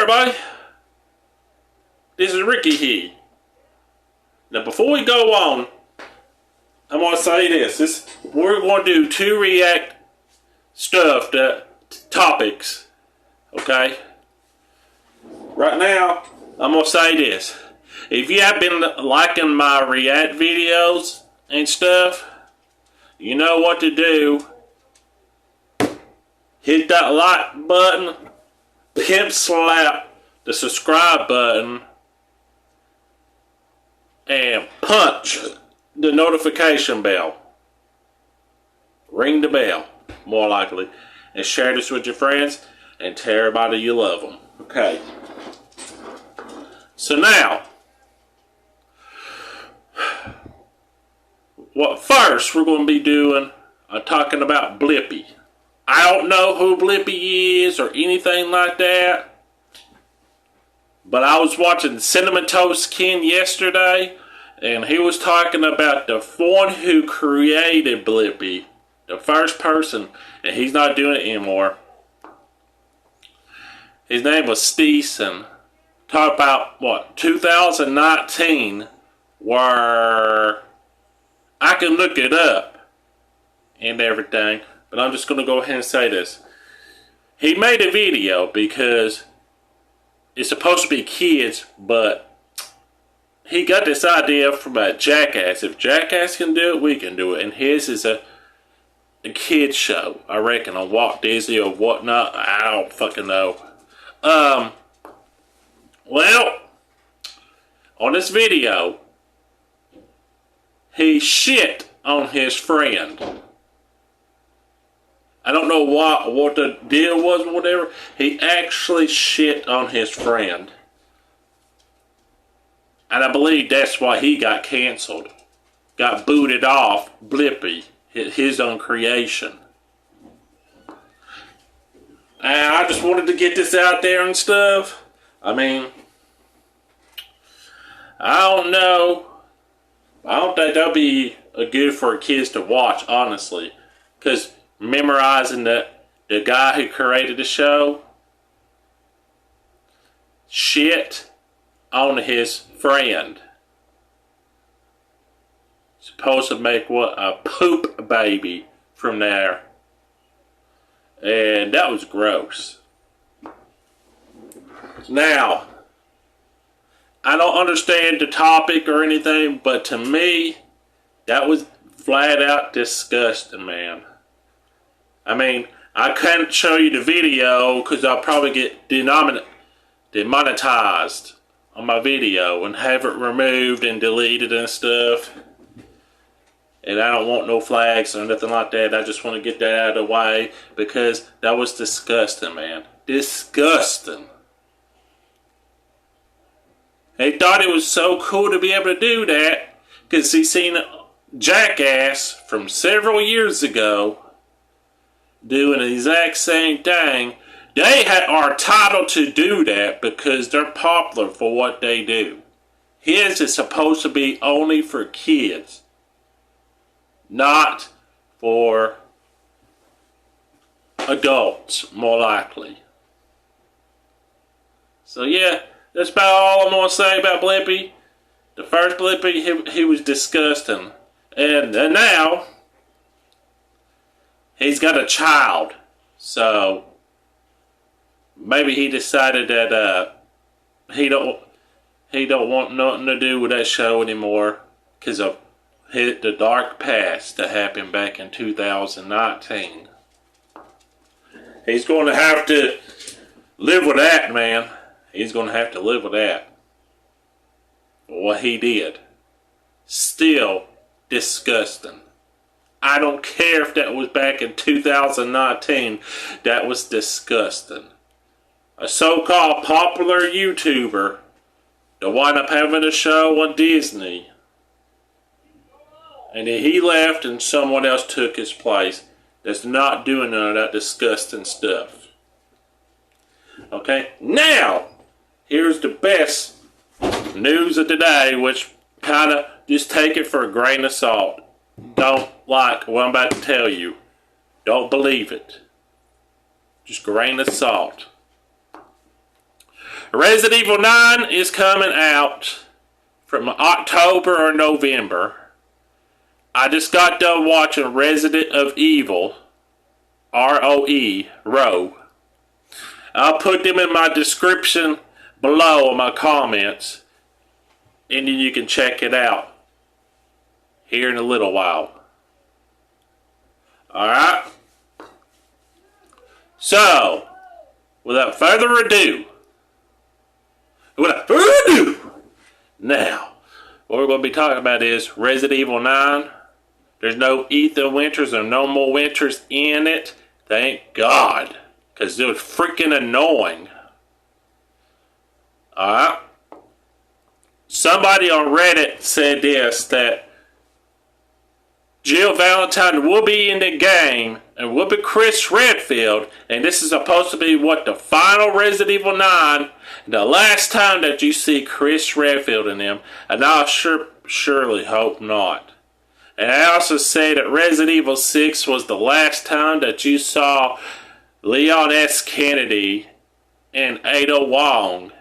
everybody, this is Ricky here. Now before we go on, I'm going to say this. We're going to do two react topics, okay? Right now, I'm going to say this. If you have been liking my react videos and stuff, you know what to do. Hit that like button, pimp slap the subscribe button, and punch the notification bell. Ring the bell, more likely. And share this with your friends and tell everybody you love them. Okay. So now, what first we're going to be doing, talking about Blippi. I don't know who Blippi is or anything like that. But I was watching Cinnamon Toast Ken yesterday, and he was talking about the one who created Blippi, the first person, and he's not doing it anymore. His name was Steeson. Talk about, 2019, where I can look it up and everything, but I'm just going to go ahead and say this. He made a video because it's supposed to be kids, but he got this idea from a Jackass. If Jackass can do it, we can do it. And his is a kid show, I reckon, on Walt Disney or whatnot. I don't fucking know. Well, on this video, he shit on his friend. I don't know what the deal was or whatever. He actually shit on his friend. And I believe that's why he got canceled. Got booted off Blippi, his own creation. And I just wanted to get this out there and stuff. I mean, I don't know. I don't think that'll be good for kids to watch, honestly. Because memorizing the guy who created the show shit on his friend. Supposed to make a poop baby from there. And that was gross. Now, I don't understand the topic or anything, but to me, that was flat out disgusting, man. I mean, I can't show you the video because I'll probably get demonetized on my video and have it removed and deleted and stuff. And I don't want no flags or nothing like that. I just want to get that out of the way because that was disgusting, man. Disgusting. He thought it was so cool to be able to do that because he seen Jackass from several years ago doing the exact same thing. They are entitled to do that because they're popular for what they do. His is supposed to be only for kids, not for adults, more likely. So yeah, that's about all I'm going to say about Blippi. The first Blippi, he was disgusting. And now, he's got a child. So, maybe he decided that he don't want nothing to do with that show anymore. Because of the dark past that happened back in 2019. He's going to have to live with that, man. He's going to have to live with that. What he did. Still disgusting. I don't care if that was back in 2019. That was disgusting. A so-called popular YouTuber to wind up having a show on Disney. And then he left and someone else took his place that's not doing none of that disgusting stuff. Okay, now, here's the best news of the day, which kind of just take it for a grain of salt. Don't like what I'm about to tell you. Don't believe it. Just grain of salt. Resident Evil 9 is coming out from October or November. I just got done watching Resident of Evil, R-O-E, Row. I'll put them in my description below in my comments, and then you can check it out here in a little while. Alright? So, without further ado, now, what we're going to be talking about is Resident Evil 9. There's no Ethan Winters or no more Winters in it. Thank God. Because it was freaking annoying. Alright? Somebody on Reddit said this, that Jill Valentine will be in the game, and will be Chris Redfield, and this is supposed to be what, the final Resident Evil 9, the last time that you see Chris Redfield in them, and I surely hope not. And I also say that Resident Evil 6 was the last time that you saw Leon S. Kennedy and Ada Wong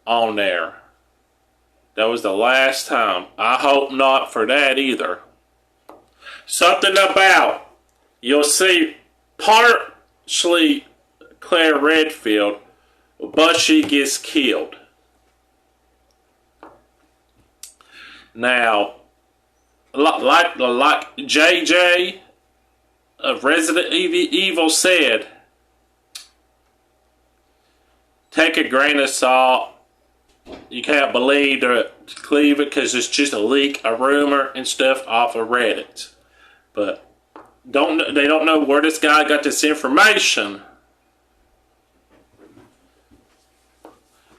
on there. That was the last time. I hope not for that either. Something about, you'll see partially Claire Redfield, but she gets killed. Now, like JJ of Resident Evil said, take a grain of salt. You can't believe it because it's just a leak, a rumor, and stuff off of Reddit. But they don't know where this guy got this information.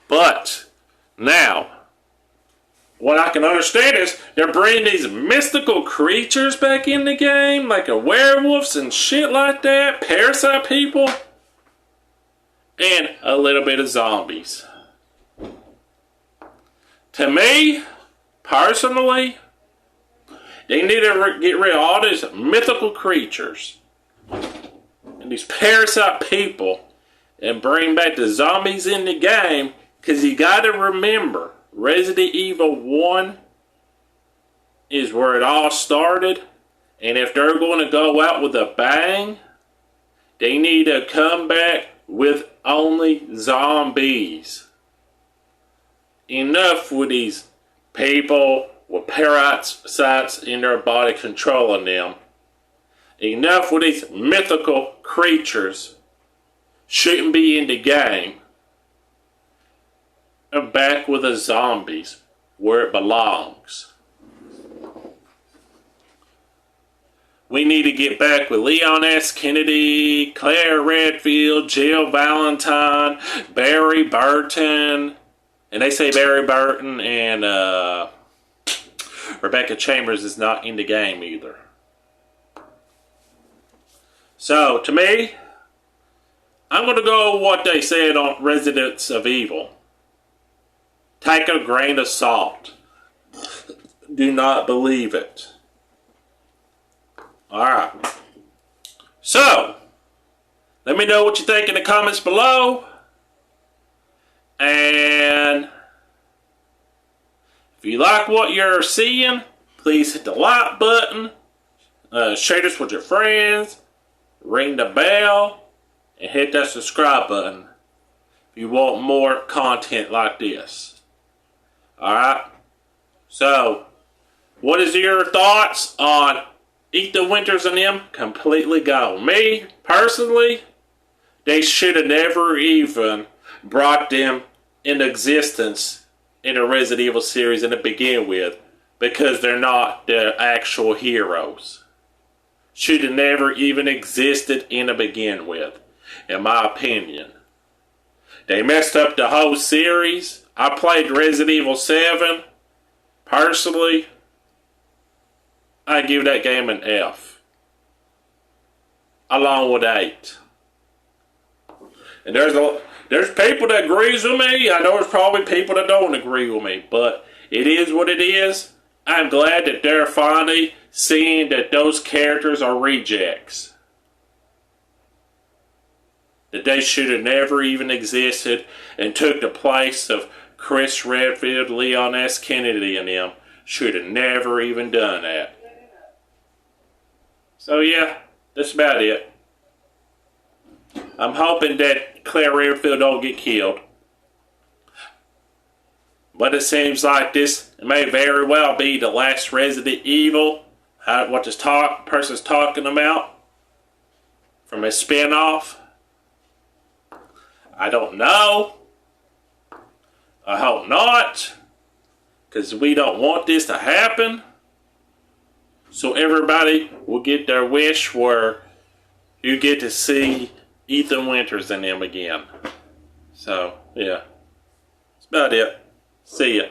But now, what I can understand is they're bringing these mystical creatures back in the game, like a werewolves and shit like that, parasite people, and a little bit of zombies. To me, personally, they need to get rid of all these mythical creatures and these parasite people and bring back the zombies in the game, because you got to remember, Resident Evil 1 is where it all started, and if they're going to go out with a bang, they need to come back with only zombies. Enough with these people with parasites in their body controlling them. Enough with these mythical creatures. Shouldn't be in the game. And back with the zombies where it belongs. We need to get back with Leon S. Kennedy, Claire Redfield, Jill Valentine, Barry Burton. And they say Barry Burton and Rebecca Chambers is not in the game either. So, to me, I'm going to go with what they said on Residents of Evil. Take a grain of salt. Do not believe it. Alright. So, let me know what you think in the comments below. And if you like what you're seeing, please hit the like button, share this with your friends, ring the bell, and hit that subscribe button if you want more content like this. Alright? So, what is your thoughts on Ethan Winters and them? Completely gone. Me, personally, they should have never even brought them into existence in the Resident Evil series to begin with, because they're not the actual heroes. Should have never even existed in to begin with, in my opinion. They messed up the whole series. I played Resident Evil 7. Personally, I give that game an F. Along with 8. And there's people that agrees with me. I know there's probably people that don't agree with me. But it is what it is. I'm glad that they're finally seeing that those characters are rejects. that they should have never even existed and took the place of Chris Redfield, Leon S. Kennedy, and them. Should have never even done that. So yeah, that's about it. I'm hoping that Claire Redfield don't get killed. But it seems like this may very well be the last Resident Evil. What this person's talking about. From a spin-off. I don't know. I hope not. Because we don't want this to happen. So everybody will get their wish where you get to see Ethan Winters and them again. So, yeah. That's about it. See ya.